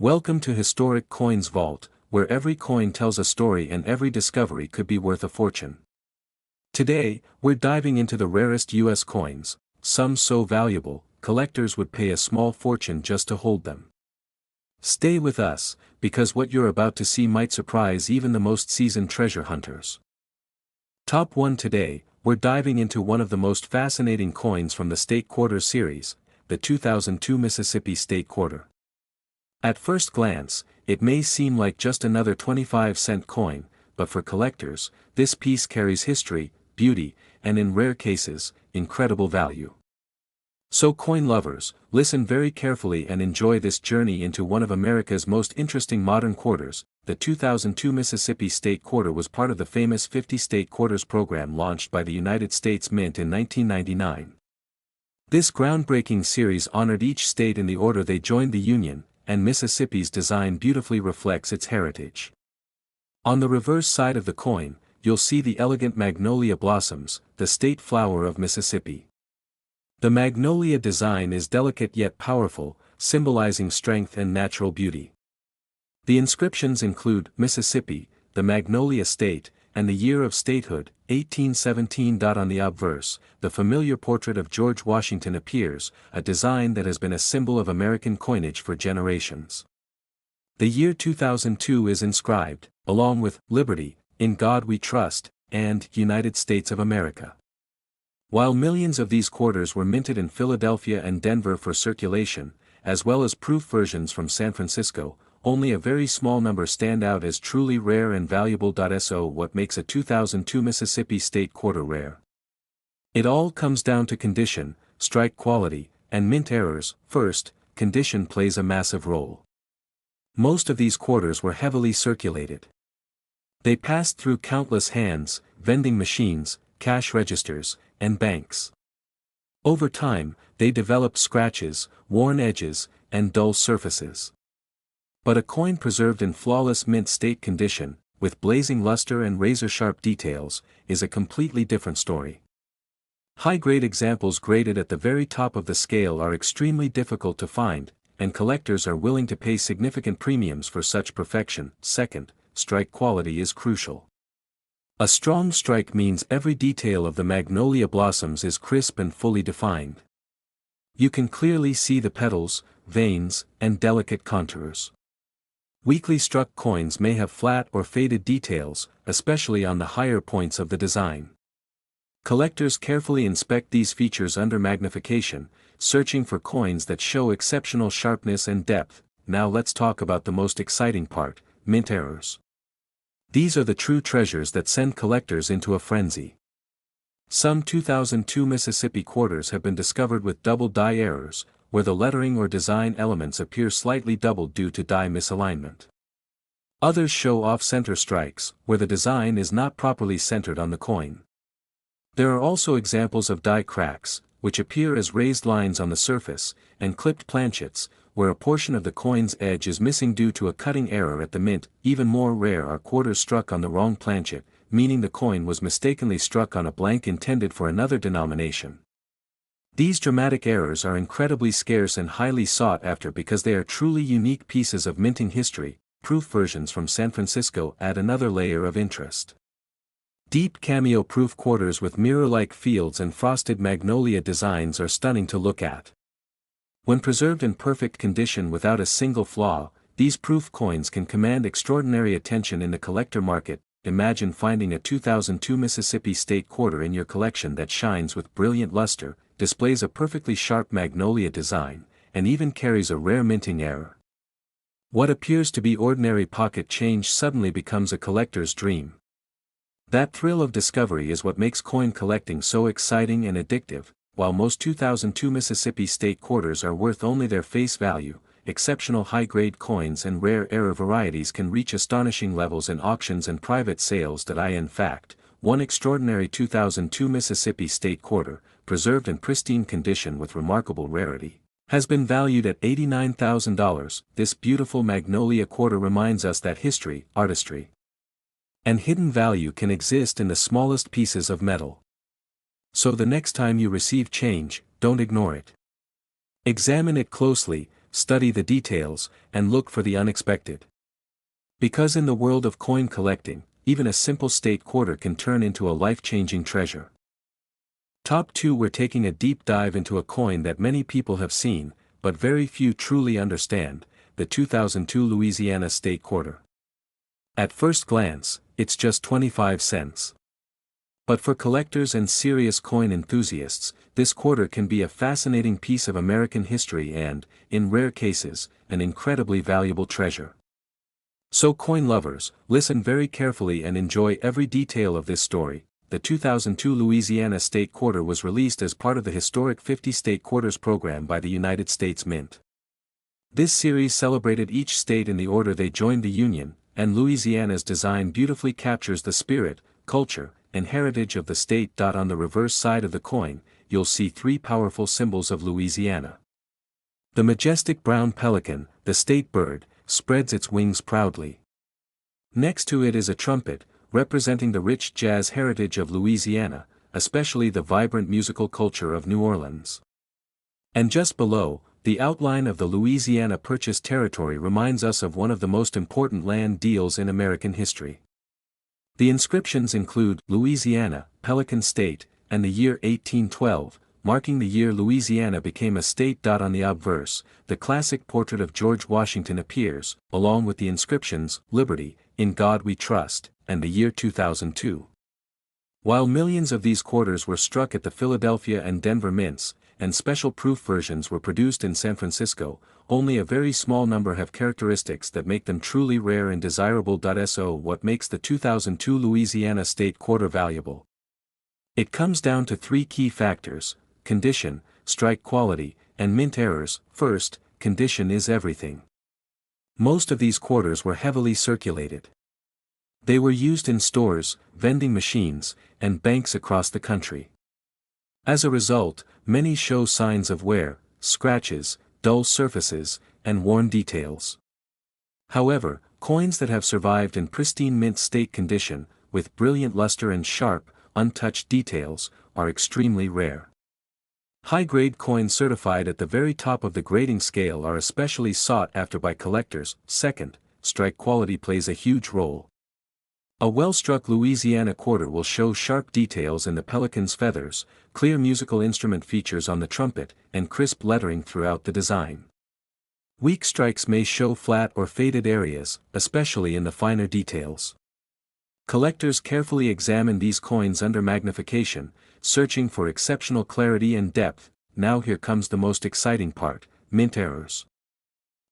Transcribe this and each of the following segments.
Welcome to Historic Coins Vault, where every coin tells a story and every discovery could be worth a fortune. Today, we're diving into the rarest US coins, some so valuable, collectors would pay a small fortune just to hold them. Stay with us, because what you're about to see might surprise even the most seasoned treasure hunters. Top 1 today, we're diving into one of the most fascinating coins from the State Quarter series, the 2002 Mississippi State Quarter. At first glance, it may seem like just another 25-cent coin, but for collectors, this piece carries history, beauty, and in rare cases, incredible value. So coin lovers, listen very carefully and enjoy this journey into one of America's most interesting modern quarters. The 2002 Mississippi State Quarter was part of the famous 50 State Quarters program launched by the United States Mint in 1999. This groundbreaking series honored each state in the order they joined the Union, and Mississippi's design beautifully reflects its heritage. On the reverse side of the coin, you'll see the elegant magnolia blossoms, the state flower of Mississippi. The magnolia design is delicate yet powerful, symbolizing strength and natural beauty. The inscriptions include Mississippi, the Magnolia State, and the year of statehood, 1817. On the obverse, the familiar portrait of George Washington appears, a design that has been a symbol of American coinage for generations. The year 2002 is inscribed, along with Liberty, In God We Trust, and United States of America. While millions of these quarters were minted in Philadelphia and Denver for circulation, as well as proof versions from San Francisco, only a very small number stand out as truly rare and valuable. So what makes a 2002 Mississippi State Quarter rare? It all comes down to condition, strike quality, and mint errors. First, condition plays a massive role. Most of these quarters were heavily circulated. They passed through countless hands, vending machines, cash registers, and banks. Over time, they developed scratches, worn edges, and dull surfaces. But a coin preserved in flawless mint state condition, with blazing luster and razor-sharp details, is a completely different story. High-grade examples graded at the very top of the scale are extremely difficult to find, and collectors are willing to pay significant premiums for such perfection. Second, strike quality is crucial. A strong strike means every detail of the magnolia blossoms is crisp and fully defined. You can clearly see the petals, veins, and delicate contours. Weakly struck coins may have flat or faded details, especially on the higher points of the design. Collectors carefully inspect these features under magnification, searching for coins that show exceptional sharpness and depth. Now let's talk about the most exciting part, mint errors. These are the true treasures that send collectors into a frenzy. Some 2002 Mississippi quarters have been discovered with double die errors, where the lettering or design elements appear slightly doubled due to die misalignment. Others show off-center strikes, where the design is not properly centered on the coin. There are also examples of die cracks, which appear as raised lines on the surface, and clipped planchets, where a portion of the coin's edge is missing due to a cutting error at the mint. Even more rare are quarters struck on the wrong planchet, meaning the coin was mistakenly struck on a blank intended for another denomination. These dramatic errors are incredibly scarce and highly sought after because they are truly unique pieces of minting history. Proof versions from San Francisco add another layer of interest. Deep cameo proof quarters with mirror-like fields and frosted magnolia designs are stunning to look at. When preserved in perfect condition without a single flaw, these proof coins can command extraordinary attention in the collector market. Imagine finding a 2002 Mississippi State Quarter in your collection that shines with brilliant luster, displays a perfectly sharp magnolia design, and even carries a rare minting error. What appears to be ordinary pocket change suddenly becomes a collector's dream. That thrill of discovery is what makes coin collecting so exciting and addictive. While most 2002 Mississippi State Quarters are worth only their face value, exceptional high-grade coins and rare error varieties can reach astonishing levels in auctions and private sales. In fact, one extraordinary 2002 Mississippi State Quarter, preserved in pristine condition with remarkable rarity, has been valued at $89,000. This beautiful magnolia quarter reminds us that history, artistry, and hidden value can exist in the smallest pieces of metal. So the next time you receive change, don't ignore it. Examine it closely, study the details, and look for the unexpected. Because in the world of coin collecting, even a simple state quarter can turn into a life-changing treasure. Top 2. We're taking a deep dive into a coin that many people have seen, but very few truly understand, the 2002 Louisiana State Quarter. At first glance, it's just 25 cents. But for collectors and serious coin enthusiasts, this quarter can be a fascinating piece of American history and, in rare cases, an incredibly valuable treasure. So coin lovers, listen very carefully and enjoy every detail of this story. The 2002 Louisiana State Quarter was released as part of the historic 50 State Quarters program by the United States Mint. This series celebrated each state in the order they joined the Union, and Louisiana's design beautifully captures the spirit, culture, and heritage of the state. On the reverse side of the coin, you'll see 3 powerful symbols of Louisiana. The majestic brown pelican, the state bird, spreads its wings proudly. Next to it is a trumpet, representing the rich jazz heritage of Louisiana, especially the vibrant musical culture of New Orleans. And just below, the outline of the Louisiana Purchase territory reminds us of one of the most important land deals in American history. The inscriptions include Louisiana, Pelican State, and the year 1812, marking the year Louisiana became a state. On the obverse, the classic portrait of George Washington appears, along with the inscriptions, Liberty, In God We Trust, and the year 2002. While millions of these quarters were struck at the Philadelphia and Denver mints, and special proof versions were produced in San Francisco, only a very small number have characteristics that make them truly rare and desirable. So what makes the 2002 Louisiana State Quarter valuable? It comes down to 3 key factors: condition, strike quality, and mint errors. First, condition is everything. Most of these quarters were heavily circulated. They were used in stores, vending machines, and banks across the country. As a result, many show signs of wear, scratches, dull surfaces, and worn details. However, coins that have survived in pristine mint state condition, with brilliant luster and sharp, untouched details, are extremely rare. High-grade coins certified at the very top of the grading scale are especially sought after by collectors. Second, strike quality plays a huge role. A well-struck Louisiana quarter will show sharp details in the pelican's feathers, clear musical instrument features on the trumpet, and crisp lettering throughout the design. Weak strikes may show flat or faded areas, especially in the finer details. Collectors carefully examine these coins under magnification, searching for exceptional clarity and depth. Now here comes the most exciting part: mint errors.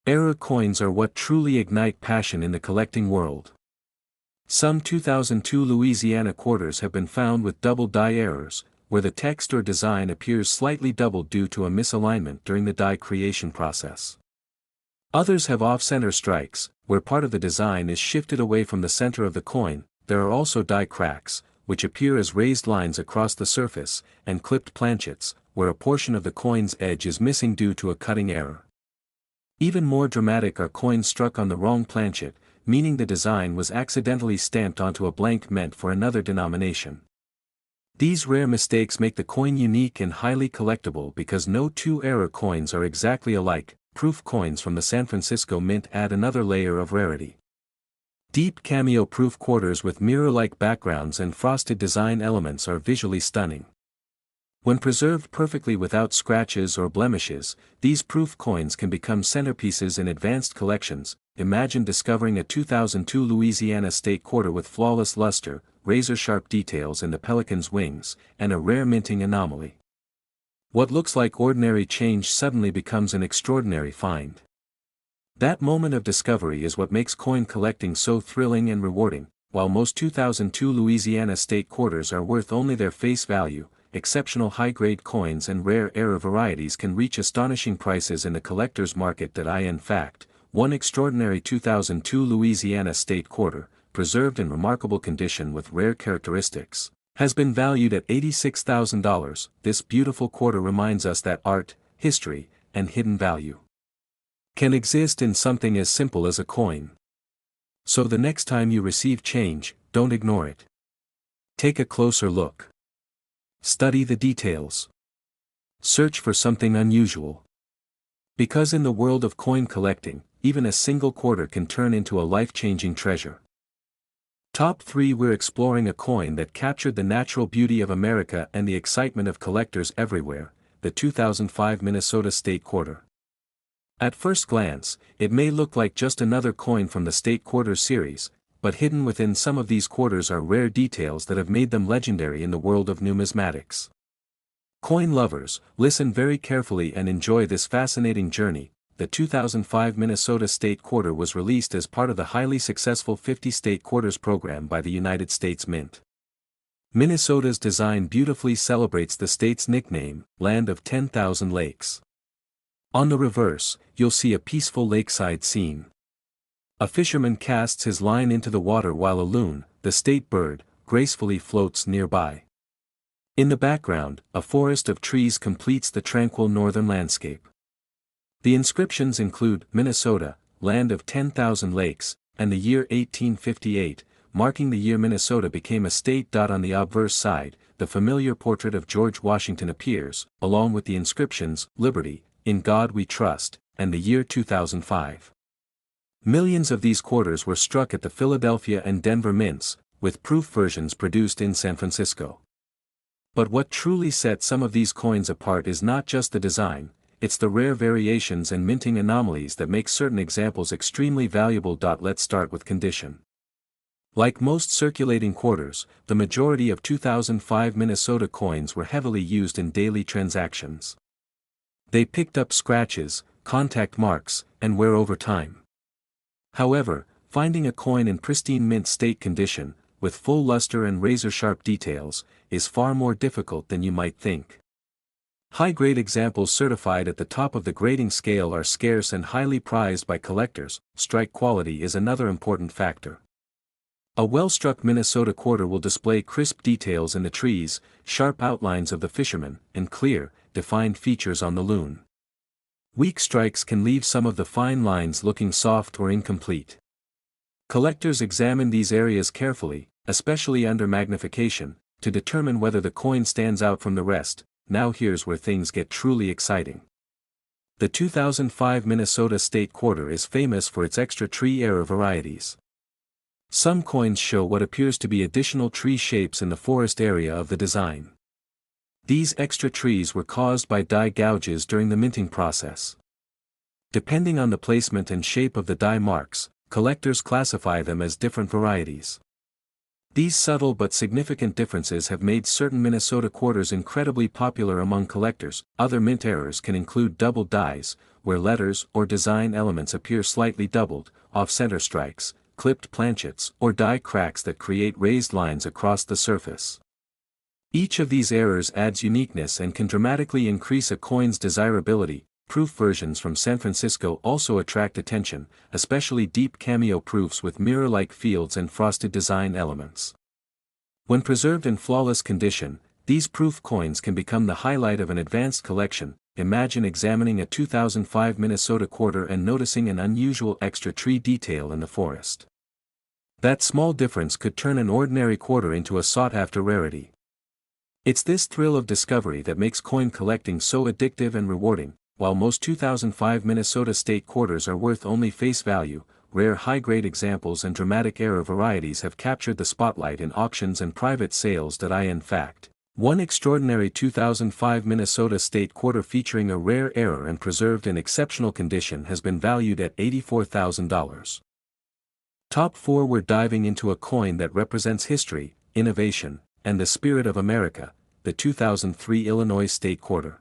Error coins are what truly ignite passion in the collecting world. Some 2002 Louisiana quarters have been found with double die errors, where the text or design appears slightly doubled due to a misalignment during the die creation process. Others have off-center strikes, where part of the design is shifted away from the center of the coin. There are also die cracks, which appear as raised lines across the surface, and clipped planchets, where a portion of the coin's edge is missing due to a cutting error. Even more dramatic are coins struck on the wrong planchet, meaning the design was accidentally stamped onto a blank meant for another denomination. These rare mistakes make the coin unique and highly collectible because no 2 error coins are exactly alike. Proof coins from the San Francisco Mint add another layer of rarity. Deep cameo proof quarters with mirror-like backgrounds and frosted design elements are visually stunning. When preserved perfectly without scratches or blemishes, these proof coins can become centerpieces in advanced collections. Imagine discovering a 2002 Louisiana State Quarter with flawless luster, razor-sharp details in the pelican's wings, and a rare minting anomaly. What looks like ordinary change suddenly becomes an extraordinary find. That moment of discovery is what makes coin collecting so thrilling and rewarding. While most 2002 Louisiana State Quarters are worth only their face value, exceptional high-grade coins and rare error varieties can reach astonishing prices in the collector's market. In fact, one extraordinary 2002 Louisiana State Quarter, preserved in remarkable condition with rare characteristics, has been valued at $86,000. This beautiful quarter reminds us that art, history, and hidden value can exist in something as simple as a coin. So the next time you receive change, don't ignore it. Take a closer look. Study the details. Search for something unusual. Because in the world of coin collecting, even a single quarter can turn into a life-changing treasure. Top 3. We're exploring a coin that captured the natural beauty of America and the excitement of collectors everywhere, the 2005 Minnesota State Quarter. At first glance, it may look like just another coin from the State Quarter series, but hidden within some of these quarters are rare details that have made them legendary in the world of numismatics. Coin lovers, listen very carefully and enjoy this fascinating journey. The 2005 Minnesota State Quarter was released as part of the highly successful 50 State Quarters program by the United States Mint. Minnesota's design beautifully celebrates the state's nickname, Land of 10,000 Lakes. On the reverse, you'll see a peaceful lakeside scene. A fisherman casts his line into the water while a loon, the state bird, gracefully floats nearby. In the background, a forest of trees completes the tranquil northern landscape. The inscriptions include Minnesota, Land of 10,000 Lakes, and the year 1858, marking the year Minnesota became a state. On the obverse side, the familiar portrait of George Washington appears, along with the inscriptions, Liberty, In God We Trust, and the year 2005. Millions of these quarters were struck at the Philadelphia and Denver mints, with proof versions produced in San Francisco. But what truly sets some of these coins apart is not just the design, it's the rare variations and minting anomalies that make certain examples extremely valuable. Let's start with condition. Like most circulating quarters, the majority of 2005 Minnesota coins were heavily used in daily transactions. They picked up scratches, contact marks, and wear over time. However, finding a coin in pristine mint state condition, with full luster and razor-sharp details, is far more difficult than you might think. High-grade examples certified at the top of the grading scale are scarce and highly prized by collectors. Strike quality is another important factor. A well-struck Minnesota quarter will display crisp details in the trees, sharp outlines of the fisherman, and clear, defined features on the loon. Weak strikes can leave some of the fine lines looking soft or incomplete. Collectors examine these areas carefully, especially under magnification, to determine whether the coin stands out from the rest. Now here's where things get truly exciting. The 2005 Minnesota State Quarter is famous for its extra tree error varieties. Some coins show what appears to be additional tree shapes in the forest area of the design. These extra trees were caused by die gouges during the minting process. Depending on the placement and shape of the die marks, collectors classify them as different varieties. These subtle but significant differences have made certain Minnesota quarters incredibly popular among collectors. Other mint errors can include doubled dies, where letters or design elements appear slightly doubled, off-center strikes, clipped planchets, or die cracks that create raised lines across the surface. Each of these errors adds uniqueness and can dramatically increase a coin's desirability. Proof versions from San Francisco also attract attention, especially deep cameo proofs with mirror-like fields and frosted design elements. When preserved in flawless condition, these proof coins can become the highlight of an advanced collection. Imagine examining a 2005 Minnesota quarter and noticing an unusual extra tree detail in the forest. That small difference could turn an ordinary quarter into a sought-after rarity. It's this thrill of discovery that makes coin collecting so addictive and rewarding. While most 2005 Minnesota State quarters are worth only face value, rare high-grade examples and dramatic error varieties have captured the spotlight in auctions and private sales. In fact, one extraordinary 2005 Minnesota State quarter featuring a rare error and preserved in exceptional condition has been valued at $84,000. Top 4. We're diving into a coin that represents history, innovation, and the spirit of America, the 2003 Illinois State Quarter.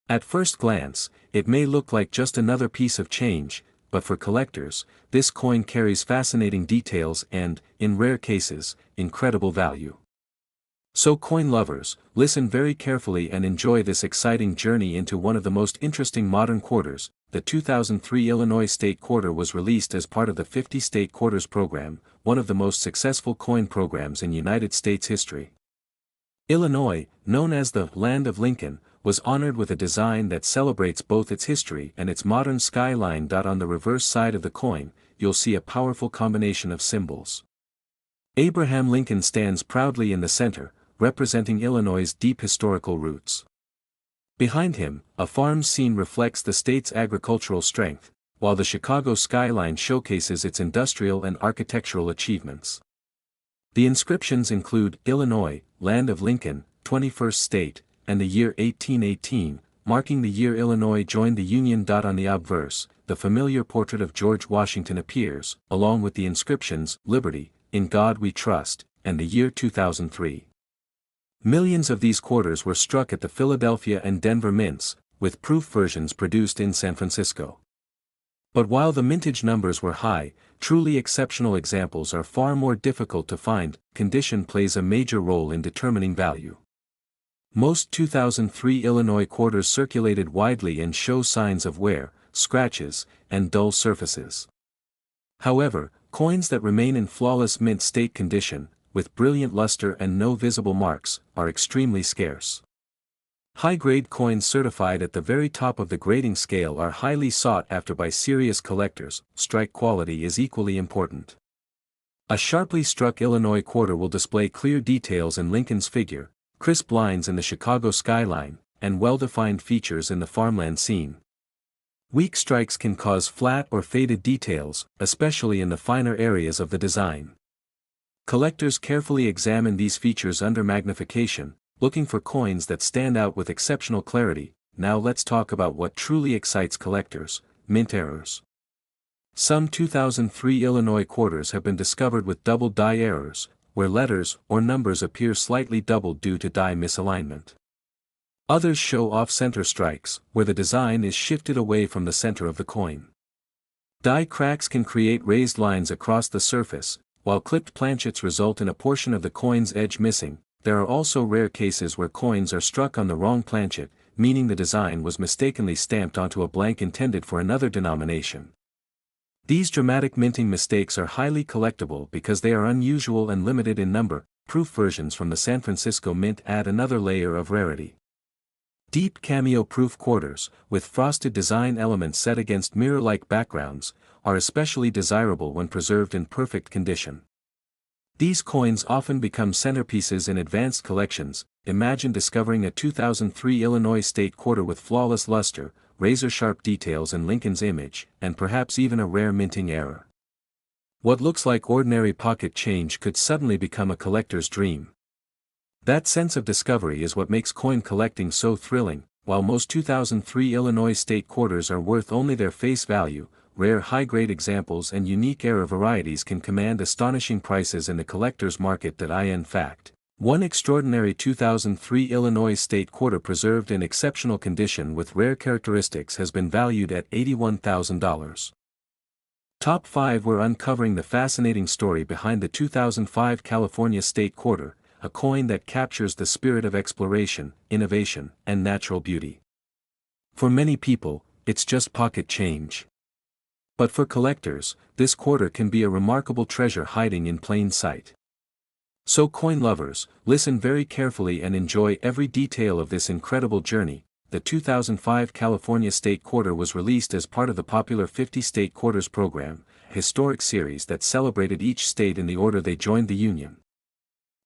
At first glance, it may look like just another piece of change, but for collectors, this coin carries fascinating details and, in rare cases, incredible value. So coin lovers, listen very carefully and enjoy this exciting journey into one of the most interesting modern quarters. The 2003 Illinois State Quarter was released as part of the 50 State Quarters program, one of the most successful coin programs in United States history. Illinois, known as the Land of Lincoln, was honored with a design that celebrates both its history and its modern skyline. On the reverse side of the coin, you'll see a powerful combination of symbols. Abraham Lincoln stands proudly in the center, representing Illinois' deep historical roots. Behind him, a farm scene reflects the state's agricultural strength, while the Chicago skyline showcases its industrial and architectural achievements. The inscriptions include Illinois, Land of Lincoln, 21st State, and the year 1818, marking the year Illinois joined the Union. On the obverse, the familiar portrait of George Washington appears, along with the inscriptions, Liberty, In God We Trust, and the year 2003. Millions of these quarters were struck at the Philadelphia and Denver mints, with proof versions produced in San Francisco. But while the mintage numbers were high, truly exceptional examples are far more difficult to find. Condition plays a major role in determining value. Most 2003 Illinois quarters circulated widely and show signs of wear, scratches, and dull surfaces. However, coins that remain in flawless mint state condition, with brilliant luster and no visible marks, are extremely scarce. High-grade coins certified at the very top of the grading scale are highly sought after by serious collectors. Strike quality is equally important. A sharply struck Illinois quarter will display clear details in Lincoln's figure, crisp lines in the Chicago skyline, and well-defined features in the farmland scene. Weak strikes can cause flat or faded details, especially in the finer areas of the design. Collectors carefully examine these features under magnification, looking for coins that stand out with exceptional clarity. Now let's talk about what truly excites collectors: mint errors. Some 2003 Illinois quarters have been discovered with double die errors, where letters or numbers appear slightly doubled due to die misalignment. Others show off-center strikes, where the design is shifted away from the center of the coin. Die cracks can create raised lines across the surface, while clipped planchets result in a portion of the coin's edge missing. There are also rare cases where coins are struck on the wrong planchet, meaning the design was mistakenly stamped onto a blank intended for another denomination. These dramatic minting mistakes are highly collectible because they are unusual and limited in number. Proof versions from the San Francisco Mint add another layer of rarity. Deep cameo-proof quarters, with frosted design elements set against mirror-like backgrounds, are especially desirable when preserved in perfect condition. These coins often become centerpieces in advanced collections. Imagine discovering a 2003 Illinois state quarter with flawless luster, razor-sharp details in Lincoln's image, and perhaps even a rare minting error. What looks like ordinary pocket change could suddenly become a collector's dream. That sense of discovery is what makes coin collecting so thrilling. While most 2003 Illinois state quarters are worth only their face value, rare high-grade examples and unique error varieties can command astonishing prices in the collector's market. In fact, one extraordinary 2003 Illinois state quarter preserved in exceptional condition with rare characteristics has been valued at $81,000. Top 5 we're uncovering the fascinating story behind the 2005 California state quarter, a coin that captures the spirit of exploration, innovation, and natural beauty. For many people, it's just pocket change. But for collectors, this quarter can be a remarkable treasure hiding in plain sight. So coin lovers, listen very carefully and enjoy every detail of this incredible journey. The 2005 California state quarter was released as part of the popular 50 State Quarters program, a historic series that celebrated each state in the order they joined the Union.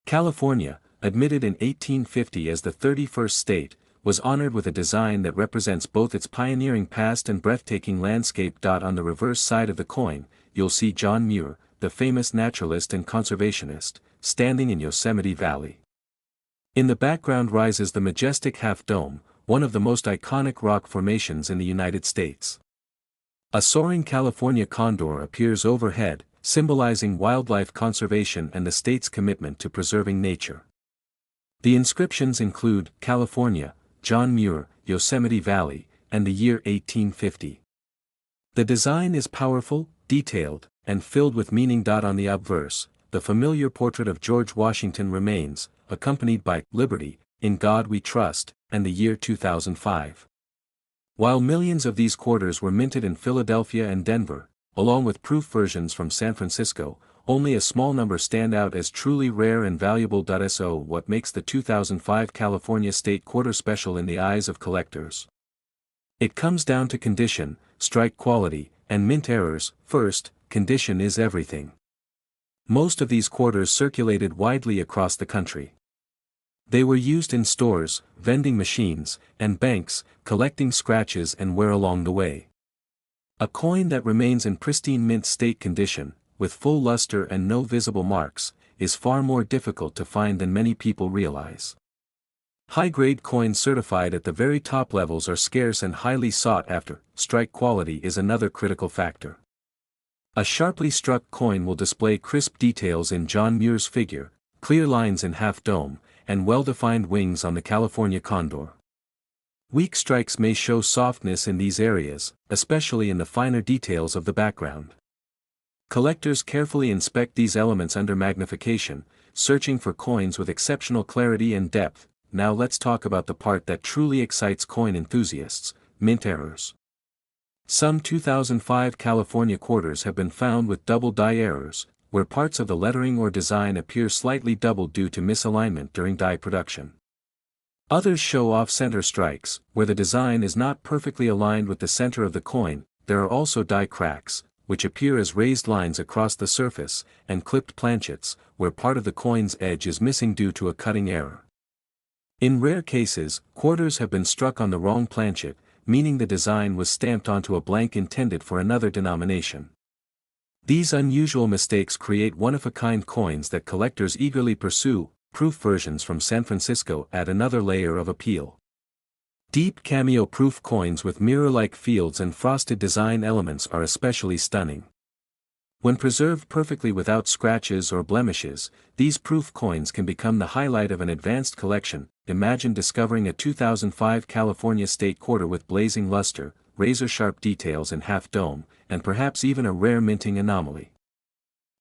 California, admitted in 1850 as the 31st state, was honored with a design that represents both its pioneering past and breathtaking landscape. On the reverse side of the coin, you'll see John Muir, the famous naturalist and conservationist, standing in Yosemite Valley. In the background rises the majestic Half Dome, one of the most iconic rock formations in the United States. A soaring California condor appears overhead, symbolizing wildlife conservation and the state's commitment to preserving nature. The inscriptions include California, John Muir, Yosemite Valley, and the year 1850. The design is powerful, detailed, and filled with meaning. On the obverse, the familiar portrait of George Washington remains, accompanied by Liberty, In God We Trust, and the year 2005. While millions of these quarters were minted in Philadelphia and Denver, along with proof versions from San Francisco, only a small number stand out as truly rare and valuable. So what makes the 2005 California state quarter special in the eyes of collectors? It comes down to condition, strike quality, and mint errors. First, condition is everything. Most of these quarters circulated widely across the country. They were used in stores, vending machines, and banks, collecting scratches and wear along the way. A coin that remains in pristine mint state condition, with full luster and no visible marks, is far more difficult to find than many people realize. High-grade coins certified at the very top levels are scarce and highly sought after. Strike quality is another critical factor. A sharply struck coin will display crisp details in John Muir's figure, clear lines in half dome, and well-defined wings on the California condor. Weak strikes may show softness in these areas, especially in the finer details of the background. Collectors carefully inspect these elements under magnification, searching for coins with exceptional clarity and depth. Now let's talk about the part that truly excites coin enthusiasts: mint errors. Some 2005 California quarters have been found with double die errors, where parts of the lettering or design appear slightly doubled due to misalignment during die production. Others show off-center strikes, where the design is not perfectly aligned with the center of the coin. There are also die cracks, which appear as raised lines across the surface, and clipped planchets, where part of the coin's edge is missing due to a cutting error. In rare cases, quarters have been struck on the wrong planchet, meaning the design was stamped onto a blank intended for another denomination. These unusual mistakes create one-of-a-kind coins that collectors eagerly pursue. Proof versions from San Francisco add another layer of appeal. Deep cameo-proof coins with mirror-like fields and frosted design elements are especially stunning. When preserved perfectly without scratches or blemishes, these proof coins can become the highlight of an advanced collection. Imagine discovering a 2005 California state quarter with blazing luster, razor-sharp details in half dome, and perhaps even a rare minting anomaly.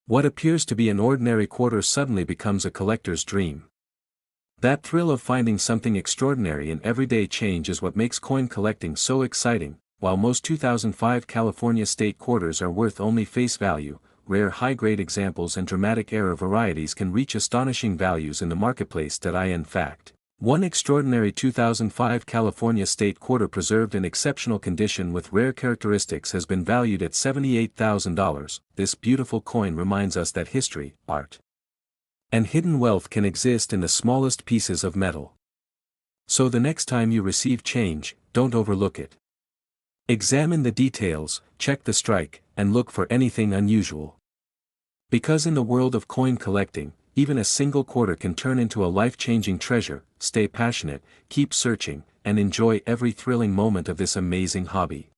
What appears to be an ordinary quarter suddenly becomes a collector's dream. That thrill of finding something extraordinary in everyday change is what makes coin collecting so exciting. While most 2005 California state quarters are worth only face value, rare high-grade examples and dramatic error varieties can reach astonishing values in the marketplace. In fact, one extraordinary 2005 California state quarter preserved in exceptional condition with rare characteristics has been valued at $78,000. This beautiful coin reminds us that history, art, and hidden wealth can exist in the smallest pieces of metal. So the next time you receive change, don't overlook it. Examine the details, check the strike, and look for anything unusual. Because in the world of coin collecting, even a single quarter can turn into a life-changing treasure. Stay passionate, keep searching, and enjoy every thrilling moment of this amazing hobby.